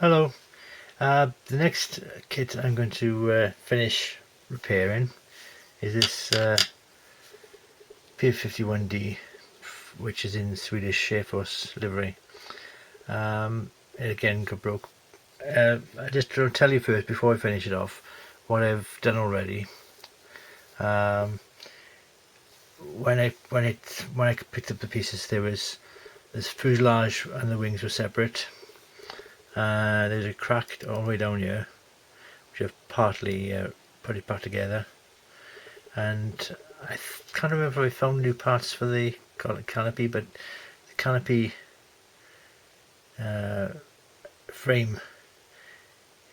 Hello. The next kit I'm going to finish repairing is this P-51D, which is in Swedish Airforce livery. It again got broke. I just want to tell you first, before I finish it off, what I've done already. When I picked up the pieces, this fuselage and the wings were separate. There's a crack all the way down here, which I've partly put it back together, and I can't remember if I found new parts for the canopy, but the canopy frame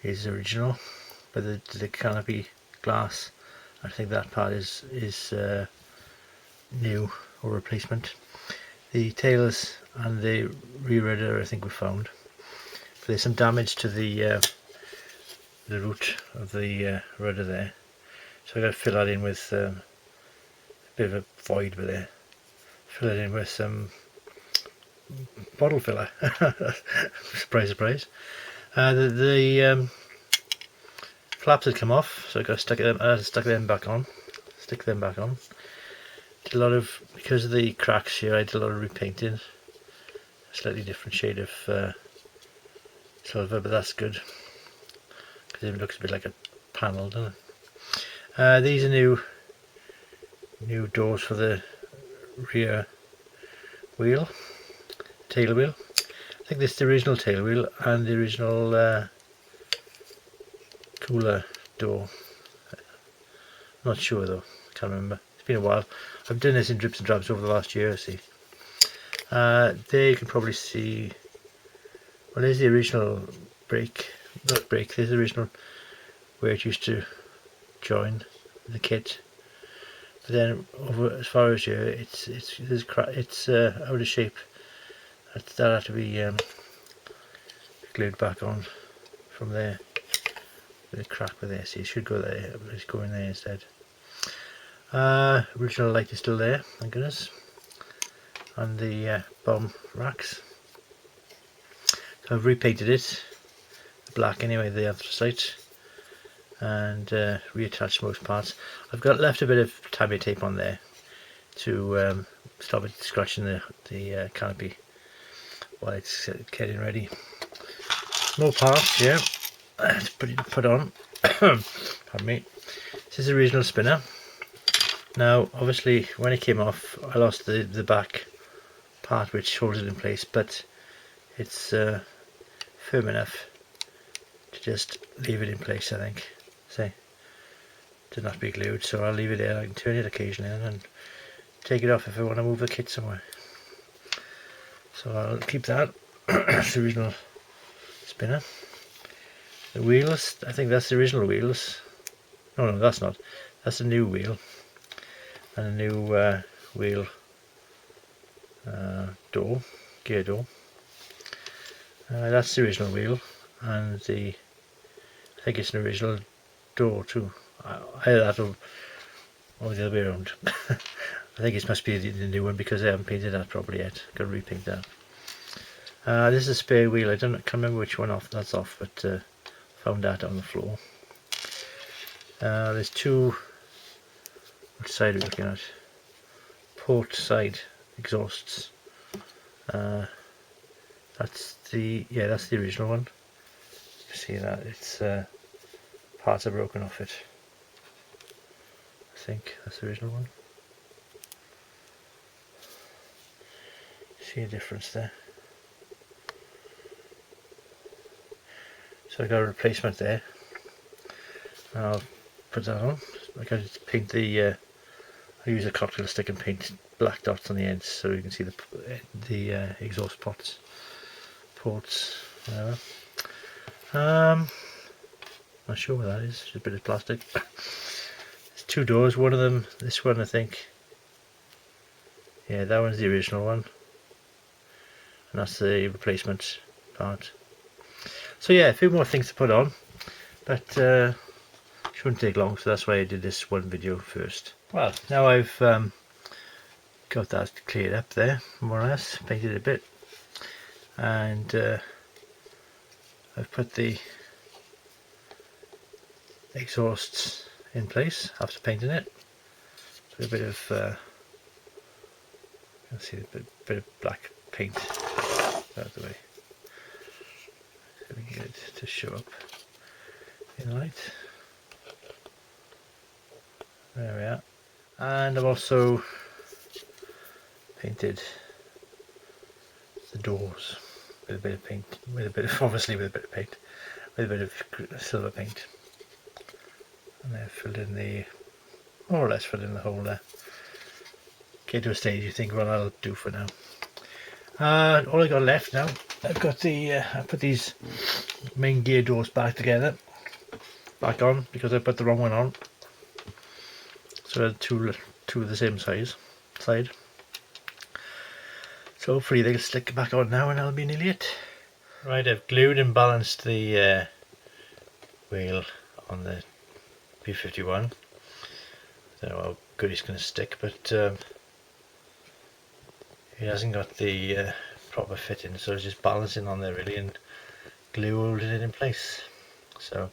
is original, but the canopy glass, I think that part is new or replacement. The tails and the rear rudder I think were found. But there's some damage to the root of the rudder there, so I've got to fill that in with a bit of a void with there. Fill it in with some bottle filler. Surprise, surprise. The flaps had come off, so I got to stick them back on. Did a lot of, because of the cracks here, I did a lot of repainting. A slightly different shade of silver, but that's good because it looks a bit like a panel, doesn't it? These are new doors for the rear wheel, tail wheel. I think this is the original tail wheel and the original cooler door. I'm not sure though, can't remember. It's been a while. I've done this in drips and drabs over the last year, see. There you can probably see, well, there's the original brake, not brake, there's the original where it used to join the kit. But then over as far as here, it's out of shape. That had to be glued back on from there. With a crack with there, so it should go there, but it's going there instead. Original light is still there, thank goodness. And the bomb racks. So I've repainted it black anyway, the anthracite, and reattached most parts. I've got left a bit of tabby tape on there to stop it scratching the canopy while it's getting ready. More parts here to put on. Pardon me. This is the original spinner. Now obviously when it came off I lost the back part which holds it in place, but it's firm enough to just leave it in place, I think. See, to not be glued, so I'll leave it there. I can turn it occasionally and take it off if I want to move the kit somewhere. So I'll keep that. That's the original spinner. The wheels, I think that's the original wheels. No, that's not. That's a new wheel. And a new wheel door, gear door. That's the original wheel, and I think it's an original door too. Either that or the other way around. I think it must be the new one because I haven't painted that properly yet. Got to repaint that. This is a spare wheel. I can't remember which one that's off, but found that on the floor. There's two. Which side are we looking at? Port side exhausts. That's the original one. You see that it's parts are broken off it. I think that's the original one. See a difference there. So I got a replacement there. I'll put that on. I got to paint the. I use a cocktail stick and paint black dots on the ends so you can see the exhaust ports, whatever. Not sure what that is. Just a bit of plastic. There's two doors. One of them, this one, I think. Yeah, that one's the original one, and that's the replacement part. So yeah, a few more things to put on, but shouldn't take long, so that's why I did this one video first. Well, now I've got that cleared up there, more or less, painted a bit, and I've put the exhausts in place after painting it. So a bit of you can see a bit of black paint out of the way, so we can get it to show up in light. There we are. And I've also painted the doors with a bit of paint, obviously with a bit of paint, with a bit of silver paint. And I've filled in more or less filled in the hole there. Get to a stage you think, well, that'll do for now. All I got left now, I've got I put these main gear doors back on, because I put the wrong one on. So I had two of the same side. So hopefully they'll stick back on now and that'll be nearly it. Right, I've glued and balanced the wheel on the P-51. I don't know how good it's going to stick, but it hasn't got the proper fitting, so it's just balancing on there really, and glue holding it in place. So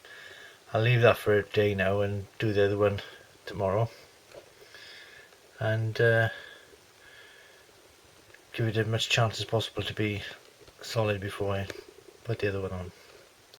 I'll leave that for a day now and do the other one tomorrow, and give it as much chance as possible to be solid before I put the other one on.